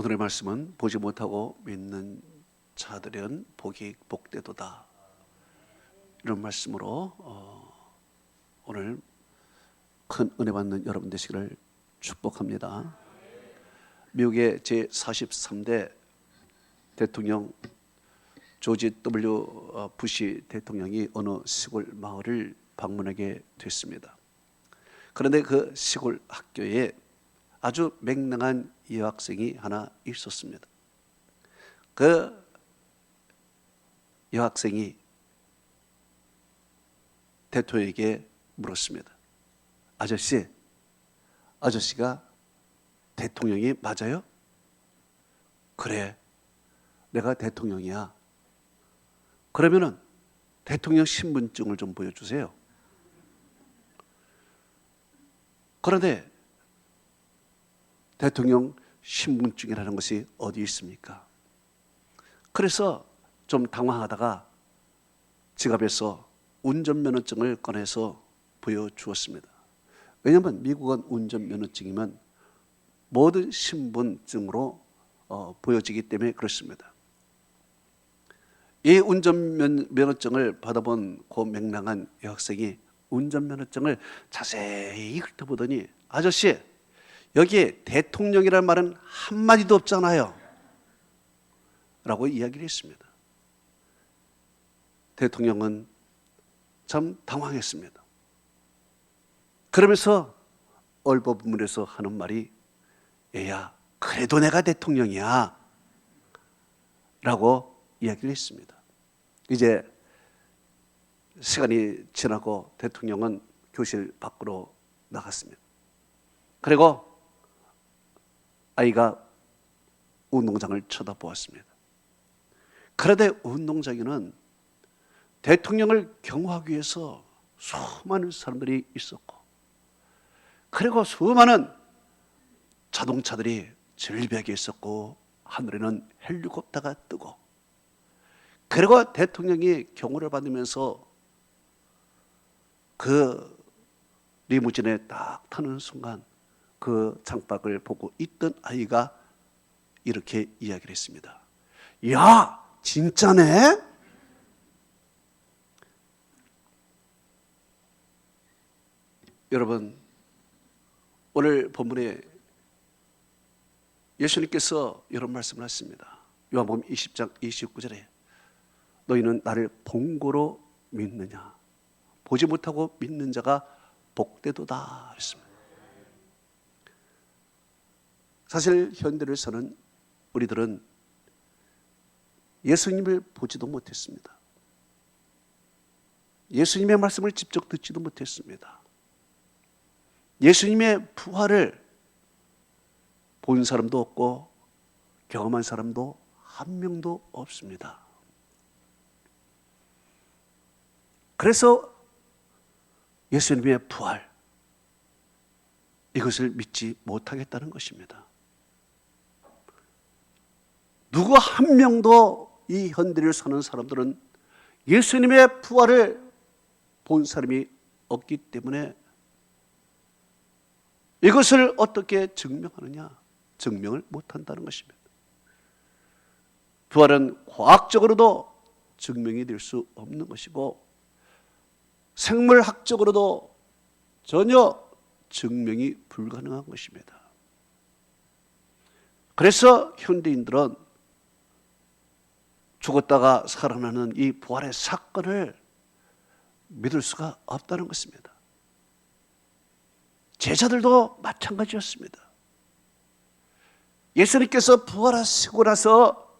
오늘의 말씀은 보지 못하고 믿는 자들은 복이 복되도다, 이런 말씀으로 오늘 큰 은혜 받는 여러분 되시기를 축복합니다. 미국의 제43대 대통령 조지 W 부시 대통령이 어느 시골 마을을 방문하게 됐습니다. 그런데 그 시골 학교에 아주 맹랑한 여학생이 하나 있었습니다. 그 여학생이 대통령에게 물었습니다. 아저씨가 대통령이 맞아요? 그래, 내가 대통령이야. 그러면은 대통령 신분증을 좀 보여주세요. 그런데 대통령 신분증이라는 것이 어디 있습니까? 그래서 좀 당황하다가 지갑에서 운전면허증을 꺼내서 보여주었습니다. 왜냐하면 미국은 운전면허증이면 모든 신분증으로 보여지기 때문에 그렇습니다. 이 운전면허증을 받아본 그 맹랑한 여학생이 운전면허증을 자세히 훑어보더니, 아저씨, 여기에 대통령이라는 말은 한마디도 없잖아요 라고 이야기를 했습니다. 대통령은 참 당황했습니다. 그러면서 얼버무려서 하는 말이, 얘야, 그래도 내가 대통령이야 라고 이야기를 했습니다. 이제 시간이 지나고 대통령은 교실 밖으로 나갔습니다. 그리고 아이가 운동장을 쳐다보았습니다. 그런데 운동장에는 대통령을 경호하기 위해서 수많은 사람들이 있었고, 그리고 수많은 자동차들이 절벽에 있었고, 하늘에는 헬리콥터가 뜨고, 그리고 대통령이 경호를 받으면서 그 리무진에 딱 타는 순간 그 창밖을 보고 있던 아이가 이렇게 이야기를 했습니다. 야, 진짜네? 여러분, 오늘 본문에 예수님께서 이런 말씀을 하십니다. 요한복음 20장 29절에 너희는 나를 본고로 믿느냐? 보지 못하고 믿는 자가 복되도다 했습니다. 사실 현대를 사는 우리들은 예수님을 보지도 못했습니다. 예수님의 말씀을 직접 듣지도 못했습니다. 예수님의 부활을 본 사람도 없고 경험한 사람도 한 명도 없습니다. 그래서 예수님의 부활, 이것을 믿지 못하겠다는 것입니다. 누구 한 명도 이 현대를 사는 사람들은 예수님의 부활을 본 사람이 없기 때문에 이것을 어떻게 증명하느냐? 증명을 못한다는 것입니다. 부활은 과학적으로도 증명이 될 수 없는 것이고 생물학적으로도 전혀 증명이 불가능한 것입니다. 그래서 현대인들은 죽었다가 살아나는 이 부활의 사건을 믿을 수가 없다는 것입니다. 제자들도 마찬가지였습니다. 예수님께서 부활하시고 나서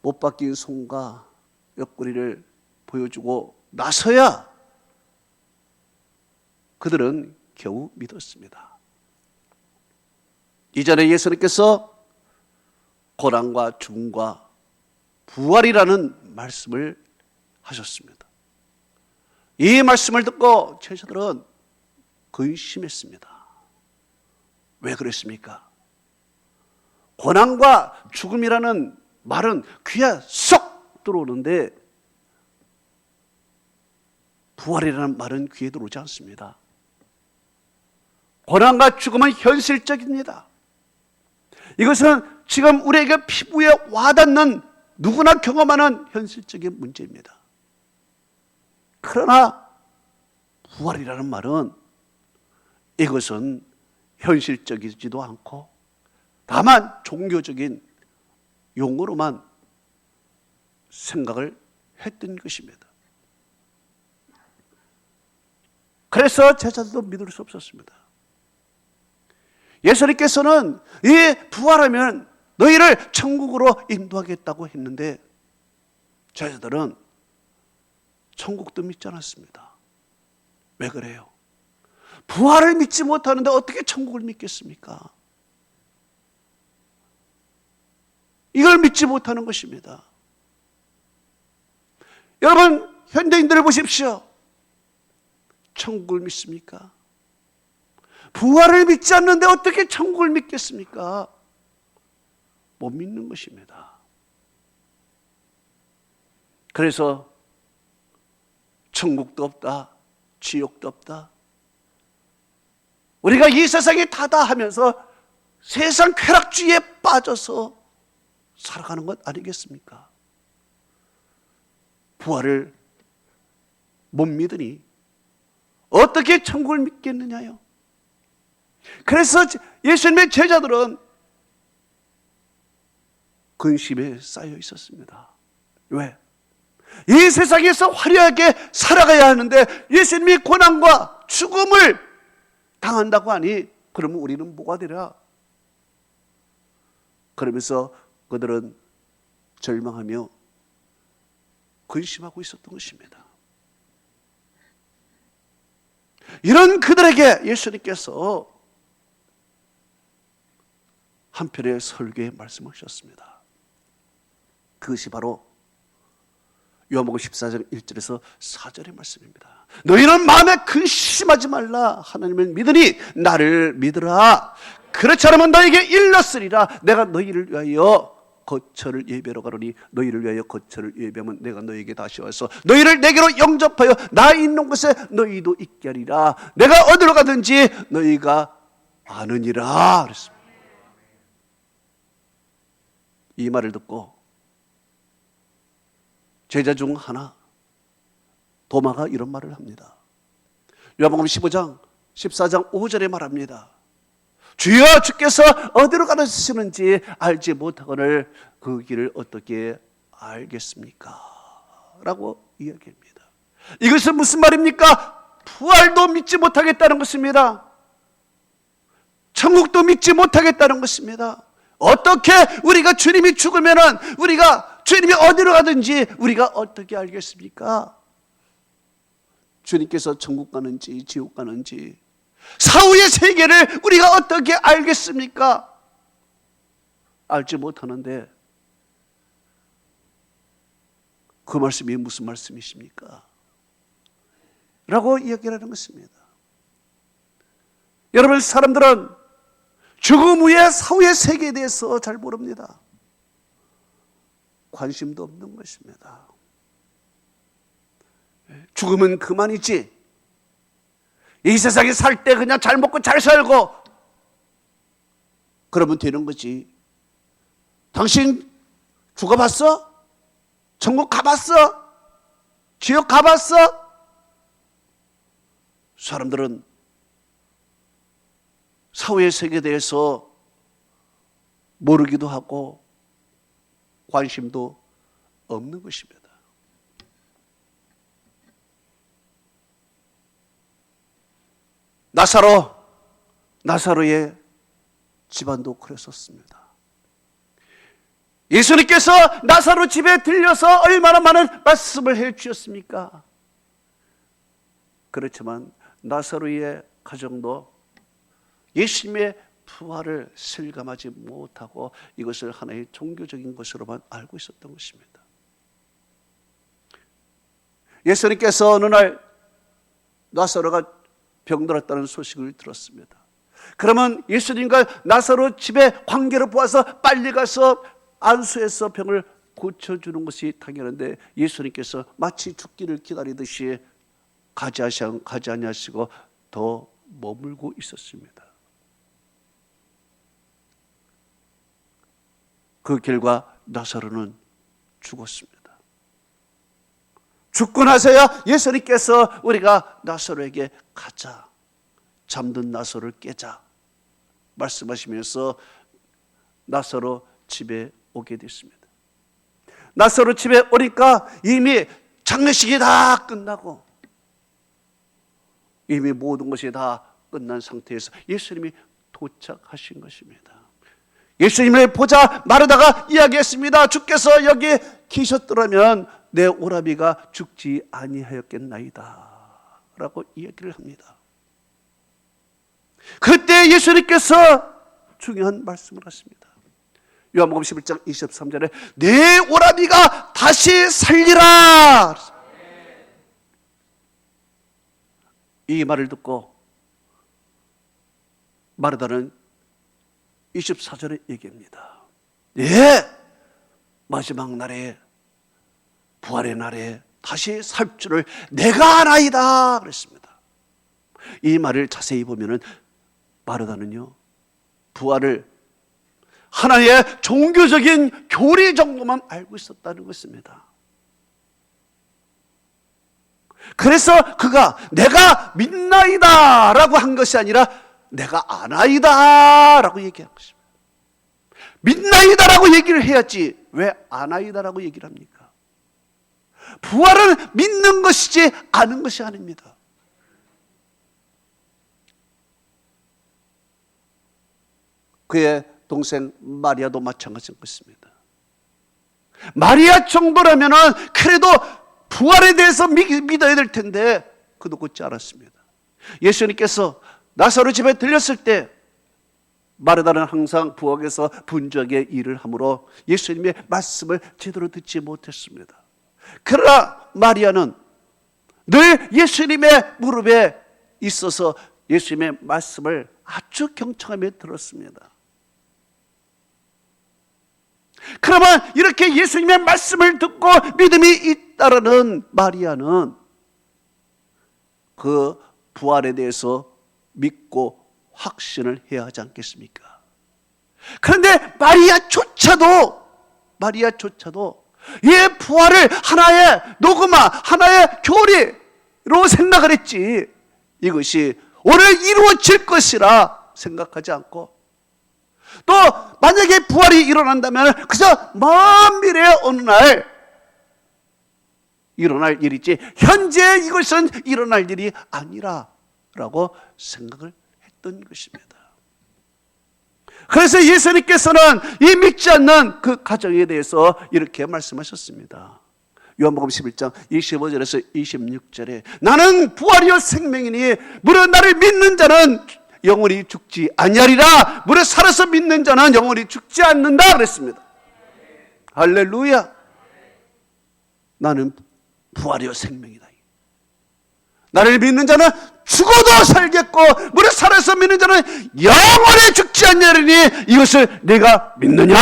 못 박힌 손과 옆구리를 보여주고 나서야 그들은 겨우 믿었습니다. 이전에 예수님께서 고난과 죽음과 부활이라는 말씀을 하셨습니다. 이 말씀을 듣고 제자들은 근심했습니다. 왜 그랬습니까? 고난과 죽음이라는 말은 귀에 쏙 들어오는데 부활이라는 말은 귀에 들어오지 않습니다. 고난과 죽음은 현실적입니다. 이것은 지금 우리에게 피부에 와닿는 누구나 경험하는 현실적인 문제입니다. 그러나 부활이라는 말은 이것은 현실적이지도 않고 다만 종교적인 용어로만 생각을 했던 것입니다. 그래서 제자들도 믿을 수 없었습니다. 예수님께서는 이 부활하면 너희를 천국으로 인도하겠다고 했는데 제자들은 천국도 믿지 않았습니다. 왜 그래요? 부활을 믿지 못하는데 어떻게 천국을 믿겠습니까? 이걸 믿지 못하는 것입니다. 여러분, 현대인들을 보십시오. 천국을 믿습니까? 부활을 믿지 않는데 어떻게 천국을 믿겠습니까? 못 믿는 것입니다. 그래서 천국도 없다, 지옥도 없다. 우리가 이 세상에 타다 하면서 세상 쾌락주의에 빠져서 살아가는 것 아니겠습니까? 부활을 못 믿으니 어떻게 천국을 믿겠느냐요? 그래서 예수님의 제자들은 근심에 쌓여 있었습니다. 왜? 이 세상에서 화려하게 살아가야 하는데 예수님이 고난과 죽음을 당한다고 하니 그러면 우리는 뭐가 되랴? 그러면서 그들은 절망하며 근심하고 있었던 것입니다. 이런 그들에게 예수님께서 한편의 설교에 말씀하셨습니다. 그것이 바로 요한복음 14장 1절에서 4절의 말씀입니다. 너희는 마음에 근심하지 말라. 하나님을 믿으니 나를 믿으라. 그렇지 않으면 너에게 일렀으리라. 내가 너희를 위하여 거처를 예배로 가노니 너희를 위하여 거처를 예배하면 내가 너희에게 다시 와서 너희를 내게로 영접하여 나 있는 곳에 너희도 있게 하리라. 내가 어디로 가든지 너희가 아느니라. 그랬습니다. 이 말을 듣고 제자 중 하나 도마가 이런 말을 합니다. 요한복음 15장 14장 5절에 말합니다. 주여 주께서 어디로 가시는지 알지 못하거늘 그 길을 어떻게 알겠습니까? 라고 이야기합니다. 이것은 무슨 말입니까? 부활도 믿지 못하겠다는 것입니다. 천국도 믿지 못하겠다는 것입니다. 어떻게 우리가 주님이 죽으면은 우리가 주님이 어디로 가든지 우리가 어떻게 알겠습니까? 주님께서 천국 가는지 지옥 가는지 사후의 세계를 우리가 어떻게 알겠습니까? 알지 못하는데 그 말씀이 무슨 말씀이십니까? 라고 이야기를 하는 것입니다. 여러분, 사람들은 죽음 후에 사후의 세계에 대해서 잘 모릅니다. 관심도 없는 것입니다. 죽으면 그만이지. 이 세상에 살 때 그냥 잘 먹고 잘 살고 그러면 되는 거지. 당신 죽어봤어? 천국 가봤어? 지옥 가봤어? 사람들은 사후의 세계에 대해서 모르기도 하고 관심도 없는 것입니다. 나사로의 집안도 그랬었습니다. 예수님께서 나사로 집에 들려서 얼마나 많은 말씀을 해 주셨습니까? 그렇지만 나사로의 가정도 예수님의 부활을 실감하지 못하고 이것을 하나의 종교적인 것으로만 알고 있었던 것입니다. 예수님께서 어느 날 나사로가 병들었다는 소식을 들었습니다. 그러면 예수님과 나사로 집의 관계를 보아서 빨리 가서 안수해서 병을 고쳐주는 것이 당연한데 예수님께서 마치 죽기를 기다리듯이 가지 아니하시고 더 머물고 있었습니다. 그 결과 나사로는 죽었습니다. 죽고 나서야 예수님께서 우리가 나사로에게 가자, 잠든 나사로를 깨자 말씀하시면서 나사로 집에 오게 됐습니다. 나사로 집에 오니까 이미 장례식이 다 끝나고 이미 모든 것이 다 끝난 상태에서 예수님이 도착하신 것입니다. 예수님을 보자 마르다가 이야기했습니다. 주께서 여기 계셨더라면 내 오라비가 죽지 아니하였겠나이다 라고 이야기를 합니다. 그때 예수님께서 중요한 말씀을 하십니다. 요한복음 11장 23절에 내 오라비가 다시 살리라. 이 말을 듣고 마르다는 24절에 얘기합니다. 예, 마지막 날에 부활의 날에 다시 살 줄을 내가 아나이다 그랬습니다. 이 말을 자세히 보면은 마르다는요, 부활을 하나의 종교적인 교리 정도만 알고 있었다는 것입니다. 그래서 그가 내가 믿나이다 라고 한 것이 아니라 내가 아나이다 라고 얘기한 것입니다. 믿나이다 라고 얘기를 해야지 왜 아나이다 라고 얘기를 합니까? 부활은 믿는 것이지 아는 것이 아닙니다. 그의 동생 마리아도 마찬가지인 것입니다. 마리아 정도라면 그래도 부활에 대해서 믿어야 될 텐데 그도 굳지 않았습니다. 예수님께서 나사로 집에 들렸을 때 마르다는 항상 부엌에서 분주하게 일을 하므로 예수님의 말씀을 제대로 듣지 못했습니다. 그러나 마리아는 늘 예수님의 무릎에 있어서 예수님의 말씀을 아주 경청하며 들었습니다. 그러면 이렇게 예수님의 말씀을 듣고 믿음이 잇따르는 마리아는 그 부활에 대해서 믿고 확신을 해야 하지 않겠습니까? 그런데 마리아조차도 이 부활을 하나의 녹음화, 하나의 교리로 생각을 했지 이것이 오늘 이루어질 것이라 생각하지 않고 또 만약에 부활이 일어난다면 그저 먼 미래의 어느 날 일어날 일이지 현재 이것은 일어날 일이 아니라라고 생각을 했던 것입니다. 그래서 예수님께서는 이 믿지 않는 그 가정에 대해서 이렇게 말씀하셨습니다. 요한복음 11장 25절에서 26절에 나는 부활이요 생명이니 무릇 나를 믿는 자는 영원히 죽지 아니하리라. 무릇 살아서 믿는 자는 영원히 죽지 않는다 그랬습니다. 할렐루야. 나는 부활이요 생명이다. 나를 믿는 자는 죽어도 살겠고 무릇 살아서 믿는 자는 영원히 죽지 않냐니 이것을 내가 믿느냐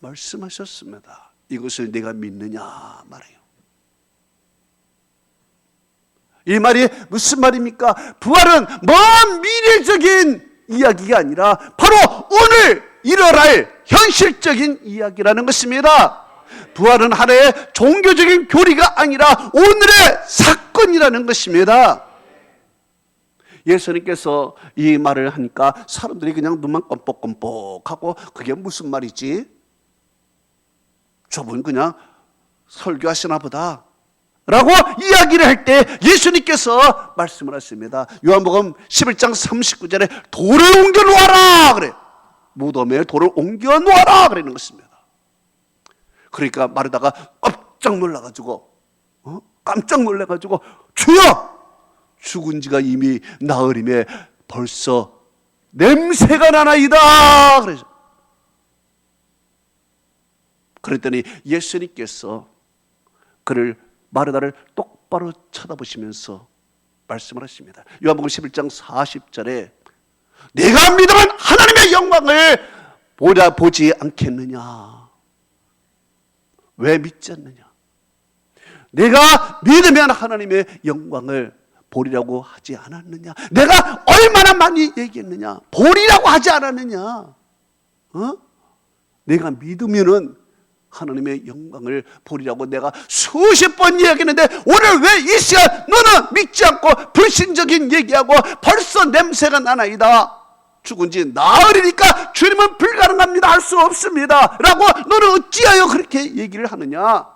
말씀하셨습니다. 이것을 내가 믿느냐 말이에요. 이 말이 무슨 말입니까? 부활은 먼 미래적인 이야기가 아니라 바로 오늘 일어날 현실적인 이야기라는 것입니다. 부활은 하나의 종교적인 교리가 아니라 오늘의 사건이라는 것입니다. 예수님께서 이 말을 하니까 사람들이 그냥 눈만 껌뻑껌뻑하고 그게 무슨 말이지? 저분 그냥 설교하시나 보다 라고 이야기를 할 때 예수님께서 말씀을 하십니다. 요한복음 11장 39절에 돌을 옮겨 놓아라 그래. 무덤에 돌을 옮겨 놓아라 그러는 것입니다. 그러니까 마르다가 깜짝 놀라가지고 주여 죽은 지가 이미 나흘임에 벌써 냄새가 나나이다 그래서 그랬더니 예수님께서 마르다를 똑바로 쳐다보시면서 말씀을 하십니다. 요한복음 11장 40절에 내가 믿으면 하나님의 영광을 보지 않겠느냐. 왜 믿지 않느냐? 내가 믿으면 하나님의 영광을 보리라고 하지 않았느냐? 내가 얼마나 많이 얘기했느냐? 보리라고 하지 않았느냐? 내가 믿으면은 하나님의 영광을 보리라고 내가 수십 번 이야기했는데 오늘 왜 이 시간 너는 믿지 않고 불신적인 얘기하고 벌써 냄새가 나나이다. 죽은 지 나흘이니까 주님은 불가능합니다. 할 수 없습니다. 라고 너는 어찌하여 그렇게 얘기를 하느냐.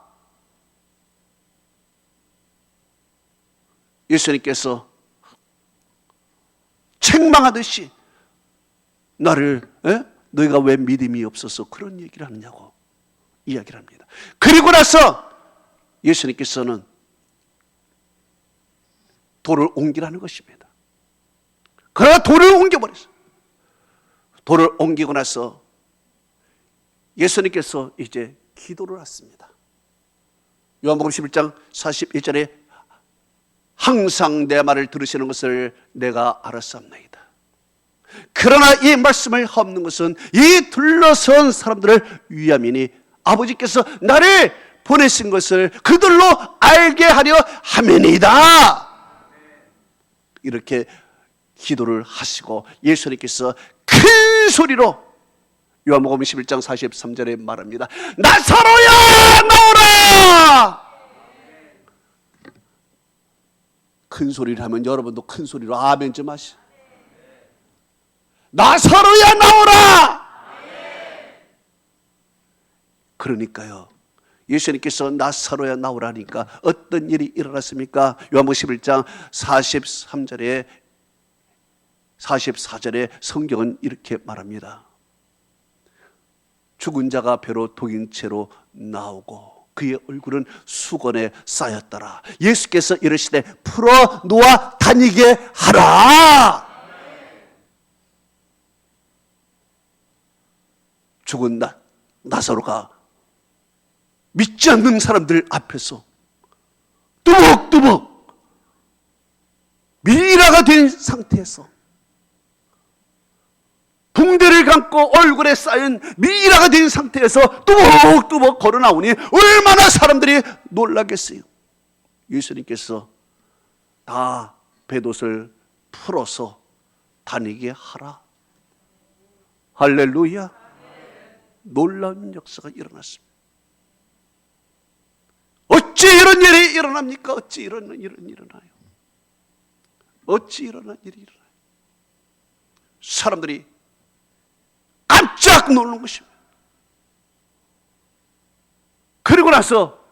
예수님께서 책망하듯이 나를 너희가 왜 믿음이 없어서 그런 얘기를 하느냐고 이야기를 합니다. 그리고 나서 예수님께서는 돌을 옮기라는 것입니다. 그러나 돌을 옮겨버렸어요. 돌을 옮기고 나서 예수님께서 이제 기도를 했습니다. 요한복음 11장 41절에 항상 내 말을 들으시는 것을 내가 알았사옵나이다. 그러나 이 말씀을 하옵는 것은 이 둘러선 사람들을 위함이니 아버지께서 나를 보내신 것을 그들로 알게 하려 함이니이다. 이렇게 기도를 하시고 예수님께서 큰 소리로 요한복음 11장 43절에 말합니다. 나사로야 나오라. 큰 소리를 하면 여러분도 큰 소리로 아멘 좀 하시오. 나사로야 나오라. 그러니까요, 예수님께서 나사로야 나오라니까 어떤 일이 일어났습니까? 요한복음 11장 43절에 44절에 성경은 이렇게 말합니다. 죽은 자가 배로 독인 채로 나오고 그의 얼굴은 수건에 쌓였더라. 예수께서 이르시되 풀어 놓아 다니게 하라. 죽은 나사로가 믿지 않는 사람들 앞에서 뚜벅뚜벅 미라가 된 상태에서 붕대를 감고 얼굴에 쌓인 미라가 된 상태에서 뚜벅뚜벅 걸어 나오니 얼마나 사람들이 놀라겠어요. 예수님께서 다 뱃옷을 풀어서 다니게 하라. 할렐루야. 놀라운 역사가 일어났습니다. 어찌 이런 일이 일어납니까? 어찌 이런 일이 일어나요? 어찌 이런 일이 일어나요? 사람들이 깜짝 놀란 것입니다. 그리고 나서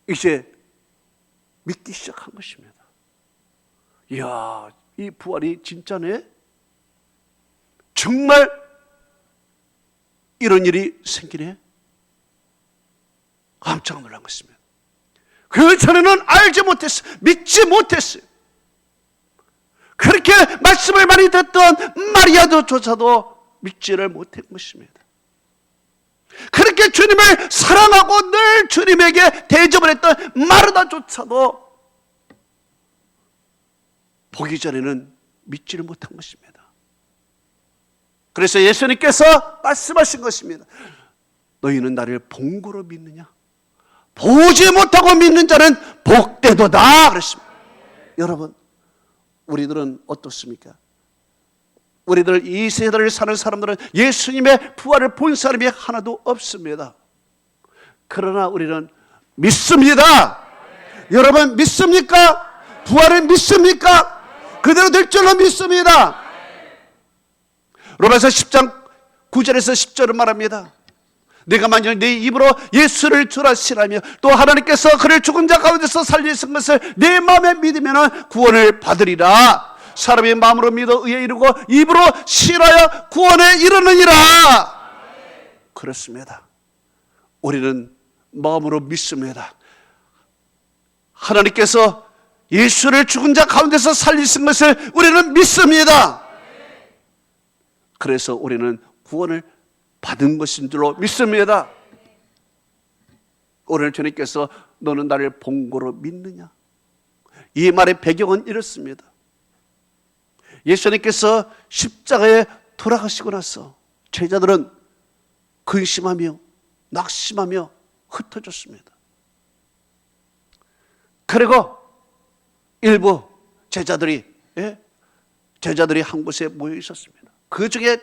이제 믿기 시작한 것입니다. 이야, 이 부활이 진짜네? 정말 이런 일이 생기네? 깜짝 놀란 것입니다. 그 전에는 알지 못했어요. 믿지 못했어요. 그렇게 말씀을 많이 듣던 마리아조차도 믿지를 못한 것입니다. 그렇게 주님을 사랑하고 늘 주님에게 대접을 했던 마르다조차도 보기 전에는 믿지를 못한 것입니다. 그래서 예수님께서 말씀하신 것입니다. 너희는 나를 본 거로 믿느냐? 보지 못하고 믿는 자는 복되도다 그랬습니다. 여러분, 우리들은 어떻습니까? 우리들 이 세대를 사는 사람들은 예수님의 부활을 본 사람이 하나도 없습니다. 그러나 우리는 믿습니다. 여러분 믿습니까? 부활을 믿습니까? 그대로 될 줄로 믿습니다. 로마서 10장 9절에서 10절은 말합니다. 내가 만약 내 입으로 예수를 주라 시라며 또 하나님께서 그를 죽은 자 가운데서 살리신 것을 내 마음에 믿으면 구원을 받으리라. 사람이 마음으로 믿어 의에 이르고 입으로 시라여 구원에 이르느니라. 그렇습니다. 우리는 마음으로 믿습니다. 하나님께서 예수를 죽은 자 가운데서 살리신 것을 우리는 믿습니다. 그래서 우리는 구원을 받은 것인 줄로 믿습니다. 오늘 주님께서 너는 나를 본 거로 믿느냐? 이 말의 배경은 이렇습니다. 예수님께서 십자가에 돌아가시고 나서 제자들은 근심하며 낙심하며 흩어졌습니다. 그리고 일부 제자들이 한 곳에 모여 있었습니다. 그 중에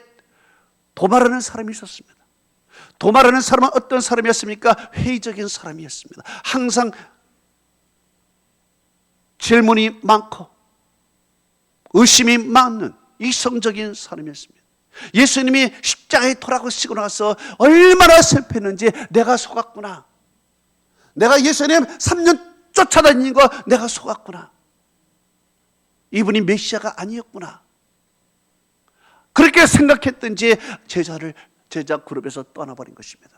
도마라는 사람이 있었습니다. 도마라는 사람은 어떤 사람이었습니까? 회의적인 사람이었습니다. 항상 질문이 많고 의심이 많은 이성적인 사람이었습니다. 예수님이 십자가에 돌아가시고 나서 얼마나 슬펐는지 내가 속았구나. 내가 예수님 3년 쫓아다니는 거 내가 속았구나. 이분이 메시아가 아니었구나. 그렇게 생각했든지 제자 그룹에서 떠나버린 것입니다.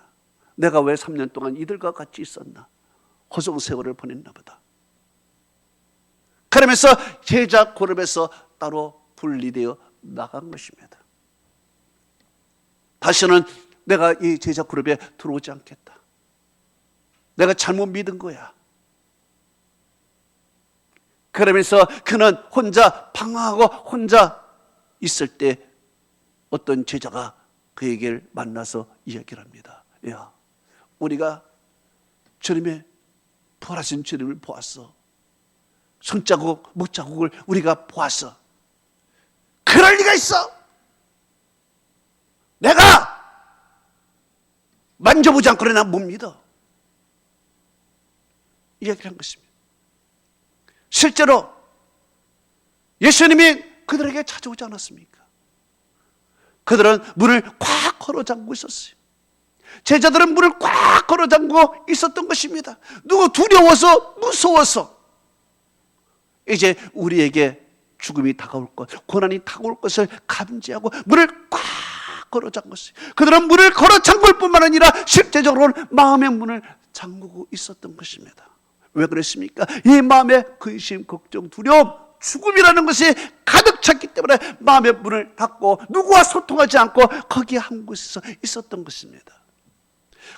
내가 왜 3년 동안 이들과 같이 있었나? 허송세월을 보냈나 보다. 그러면서 제자 그룹에서 따로 분리되어 나간 것입니다. 다시는 내가 이 제자 그룹에 들어오지 않겠다. 내가 잘못 믿은 거야. 그러면서 그는 혼자 방황하고 혼자 있을 때 어떤 제자가 그에게를 만나서 이야기를 합니다. 야, 우리가 주님의 부활하신 주님을 보았어. 손자국, 못자국을 우리가 보았어. 그럴 리가 있어. 내가 만져보지 않고는 난 못 믿어. 이야기를 한 것입니다. 실제로 예수님이 그들에게 찾아오지 않았습니까? 그들은 문을 꽉 걸어 잠그고 있었어요. 제자들은 문을 꽉 걸어 잠그고 있었던 것입니다. 누구 두려워서, 무서워서 이제 우리에게 죽음이 다가올 것, 고난이 다가올 것을 감지하고 문을 꽉 걸어 잠궜어요. 그들은 문을 걸어 잠글 뿐만 아니라 실제적으로는 마음의 문을 잠그고 있었던 것입니다. 왜 그랬습니까? 이 마음에 근심, 걱정, 두려움, 죽음이라는 것이 가득 찼기 때문에 마음의 문을 닫고 누구와 소통하지 않고 거기에 한 곳에서 있었던 것입니다.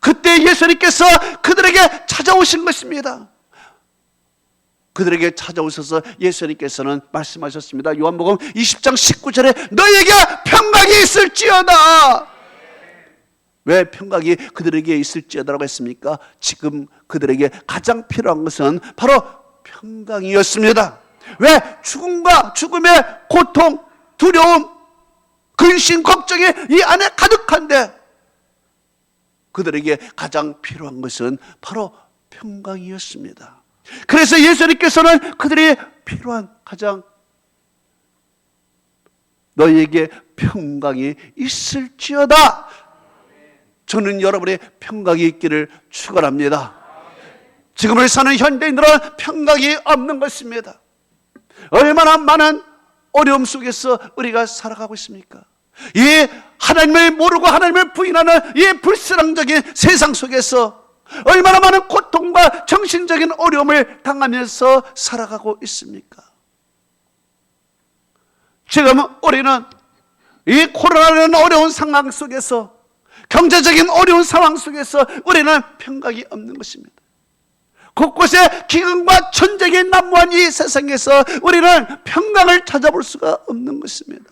그때 예수님께서 그들에게 찾아오신 것입니다. 그들에게 찾아오셔서 예수님께서는 말씀하셨습니다. 요한복음 20장 19절에 너희에게 평강이 있을지어다. 왜 평강이 그들에게 있을지어다라고 했습니까? 지금 그들에게 가장 필요한 것은 바로 평강이었습니다. 왜? 죽음과 죽음의 고통, 두려움, 근심, 걱정이 이 안에 가득한데 그들에게 가장 필요한 것은 바로 평강이었습니다. 그래서 예수님께서는 그들이 필요한 가장 너희에게 평강이 있을지어다. 저는 여러분의 평강이 있기를 축원합니다. 지금을 사는 현대인들은 평강이 없는 것입니다. 얼마나 많은 어려움 속에서 우리가 살아가고 있습니까? 이 하나님을 모르고 하나님을 부인하는 이 불신앙적인 세상 속에서 얼마나 많은 고통과 정신적인 어려움을 당하면서 살아가고 있습니까? 지금 우리는 이 코로나라는 어려운 상황 속에서, 경제적인 어려운 상황 속에서 우리는 평강이 없는 것입니다. 곳곳에 기근과 전쟁이 난무한 이 세상에서 우리는 평강을 찾아볼 수가 없는 것입니다.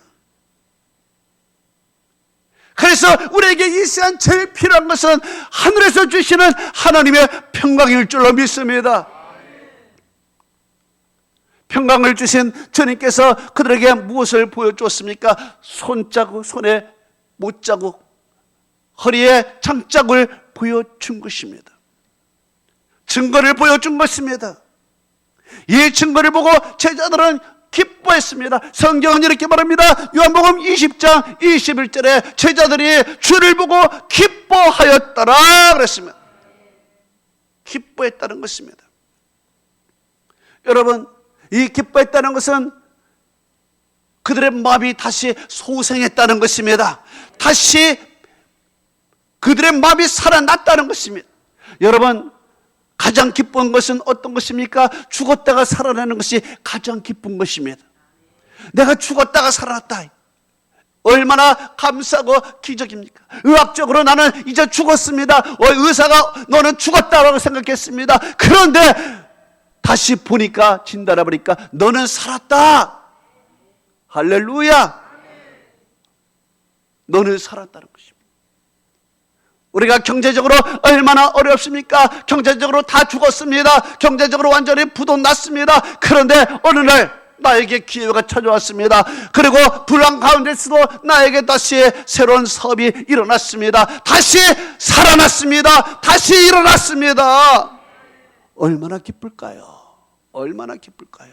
그래서 우리에게 이 시간 제일 필요한 것은 하늘에서 주시는 하나님의 평강일 줄로 믿습니다. 평강을 주신 주님께서 그들에게 무엇을 보여주었습니까? 손자국, 손에 못자국, 허리에 장자국을 보여준 것입니다. 증거를 보여준 것입니다. 이 증거를 보고 제자들은 기뻐했습니다. 성경은 이렇게 말합니다. 요한복음 20장 21절에 제자들이 주를 보고 기뻐하였더라 그랬습니다. 기뻐했다는 것입니다. 여러분, 이 기뻐했다는 것은 그들의 마음이 다시 소생했다는 것입니다. 다시 그들의 마음이 살아났다는 것입니다. 여러분, 가장 기쁜 것은 어떤 것입니까? 죽었다가 살아나는 것이 가장 기쁜 것입니다. 내가 죽었다가 살아났다. 얼마나 감사하고 기적입니까? 의학적으로 나는 이제 죽었습니다. 의사가 너는 죽었다라고 생각했습니다. 그런데 다시 보니까, 진단해 보니까 너는 살았다. 할렐루야. 너는 살았다는 것입니다. 우리가 경제적으로 얼마나 어렵습니까? 경제적으로 다 죽었습니다. 경제적으로 완전히 부도 났습니다. 그런데 어느 날 나에게 기회가 찾아왔습니다. 그리고 불안 가운데서도 나에게 다시 새로운 사업이 일어났습니다. 다시 살아났습니다. 다시 일어났습니다. 얼마나 기쁠까요? 얼마나 기쁠까요?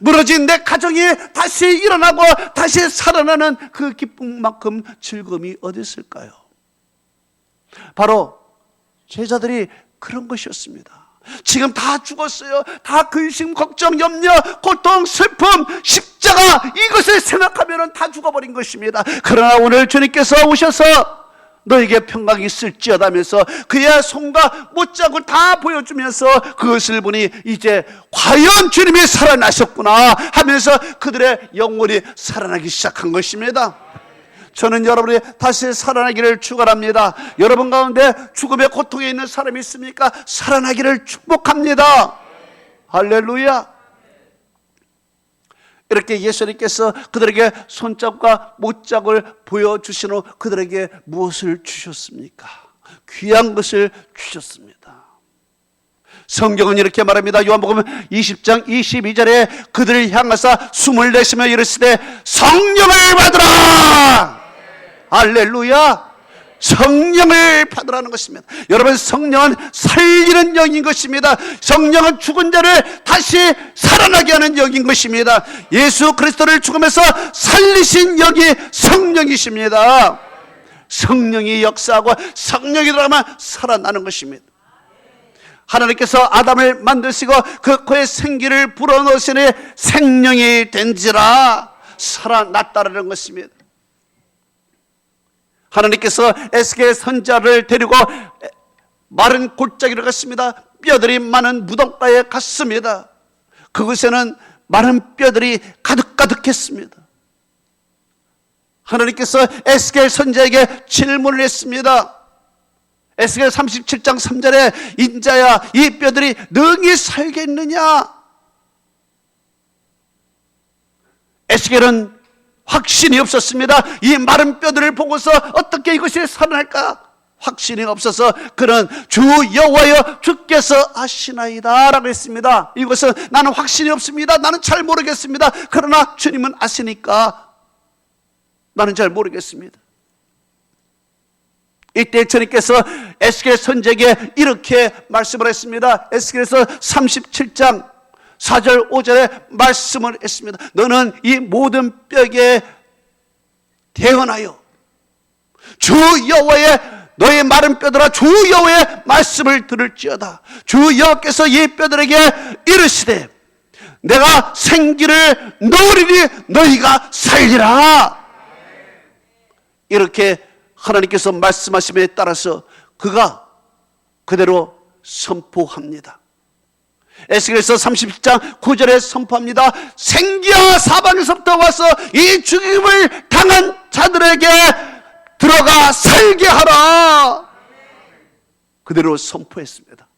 무너진 내 가정이 다시 일어나고 다시 살아나는 그 기쁨만큼 즐거움이 어디 있을까요? 바로 제자들이 그런 것이었습니다. 지금 다 죽었어요. 다 근심, 걱정, 염려, 고통, 슬픔, 십자가, 이것을 생각하면 다 죽어버린 것입니다. 그러나 오늘 주님께서 오셔서 너에게 평강이 있을지어다면서 그의 손과 못자국을 다 보여주면서 그것을 보니 이제 과연 주님이 살아나셨구나 하면서 그들의 영혼이 살아나기 시작한 것입니다. 저는 여러분이 다시 살아나기를 축원합니다. 여러분 가운데 죽음의 고통에 있는 사람이 있습니까? 살아나기를 축복합니다. 할렐루야. 이렇게 예수님께서 그들에게 손자국과 못자국을 보여주신 후 그들에게 무엇을 주셨습니까? 귀한 것을 주셨습니다. 성경은 이렇게 말합니다. 요한복음 20장 22절에 그들을 향하사 숨을 내쉬며 이르시되 성령을 받으라. 할렐루야. 성령을 받으라는 것입니다. 여러분, 성령은 살리는 영인 것입니다. 성령은 죽은 자를 다시 살아나게 하는 영인 것입니다. 예수 그리스도를 죽음에서 살리신 영이 성령이십니다. 성령이 역사하고 성령이 들어가면 살아나는 것입니다. 하나님께서 아담을 만드시고 그의 생기를 불어넣으시니 생명이 된지라 살아났다라는 것입니다. 하나님께서 에스겔 선지자를 데리고 마른 골짜기로 갔습니다. 뼈들이 많은 무덤가에 갔습니다. 그곳에는 마른 뼈들이 가득가득했습니다. 하나님께서 에스겔 선지자에게 질문을 했습니다. 에스겔 37장 3절에 인자야, 이 뼈들이 능히 살겠느냐? 에스겔은 확신이 없었습니다. 이 마른 뼈들을 보고서 어떻게 이것이 살아날까? 확신이 없어서 그는 주 여호와여 주께서 아시나이다 라고 했습니다. 이것은 나는 확신이 없습니다. 나는 잘 모르겠습니다. 그러나 주님은 아시니까 나는 잘 모르겠습니다. 이때 주님께서 에스겔 선지자에게 이렇게 말씀을 했습니다. 에스겔에서 37장 4절 5절에 말씀을 했습니다. 너는 이 모든 뼈에 대언하여 주 여호와의 너의 마른 뼈들아 주 여호와의 말씀을 들을지어다. 주 여호와께서 이 뼈들에게 이르시되 내가 생기를 놓으리니 너희가 살리라. 이렇게 하나님께서 말씀하심에 따라서 그가 그대로 선포합니다. 에스겔서 30장 9절에 선포합니다. 생기야 사방에서부터 와서 이 죽임을 당한 자들에게 들어가 살게 하라. 그대로 선포했습니다.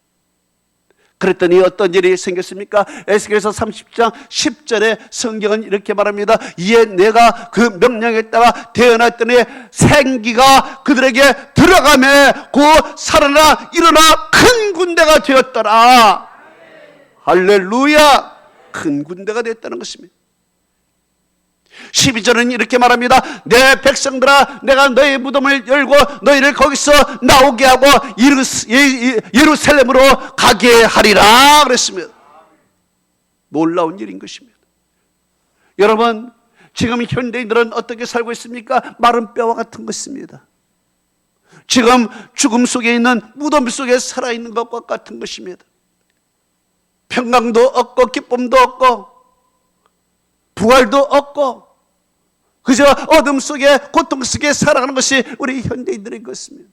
그랬더니 어떤 일이 생겼습니까? 에스겔서 30장 10절에 성경은 이렇게 말합니다. 이에 내가 그 명령에 따라 대언했더니 생기가 그들에게 들어가매 곧 살아나 일어나 큰 군대가 되었더라. 할렐루야. 큰 군대가 됐다는 것입니다. 12절은 이렇게 말합니다. 내 백성들아 내가 너희 무덤을 열고 너희를 거기서 나오게 하고 예루살렘으로 가게 하리라 그랬습니다. 놀라운 일인 것입니다. 여러분, 지금 현대인들은 어떻게 살고 있습니까? 마른 뼈와 같은 것입니다. 지금 죽음 속에 있는 무덤 속에 살아있는 것과 같은 것입니다. 평강도 없고 기쁨도 없고 부활도 없고 그저 어둠 속에 고통 속에 살아가는 것이 우리 현대인들의 것입니다.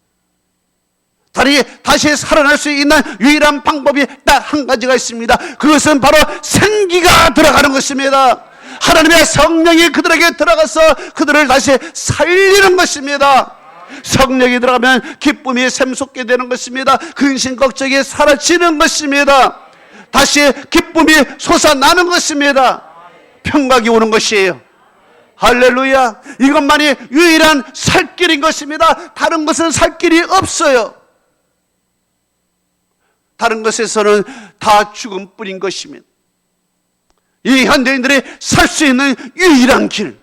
다시 살아날 수 있는 유일한 방법이 딱 한 가지가 있습니다. 그것은 바로 생기가 들어가는 것입니다. 하나님의 성령이 그들에게 들어가서 그들을 다시 살리는 것입니다. 성령이 들어가면 기쁨이 샘솟게 되는 것입니다. 근심 걱정이 사라지는 것입니다. 다시 기쁨이 솟아나는 것입니다. 평강이 오는 것이에요. 할렐루야. 이것만이 유일한 살 길인 것입니다. 다른 것은 살 길이 없어요. 다른 것에서는 다 죽음뿐인 것입니다. 이 현대인들이 살 수 있는 유일한 길은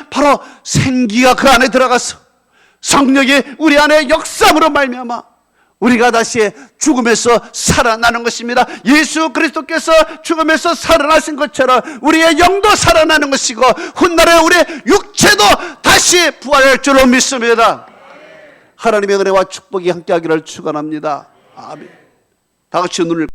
바로 생기가 그 안에 들어가서 성령이 우리 안에 역사함으로 말미암아 우리가 다시 죽음에서 살아나는 것입니다. 예수 그리스도께서 죽음에서 살아나신 것처럼 우리의 영도 살아나는 것이고 훗날에 우리의 육체도 다시 부활할 줄로 믿습니다. 하나님의 은혜와 축복이 함께하기를 축원합니다. 아멘. 다 같이 눈을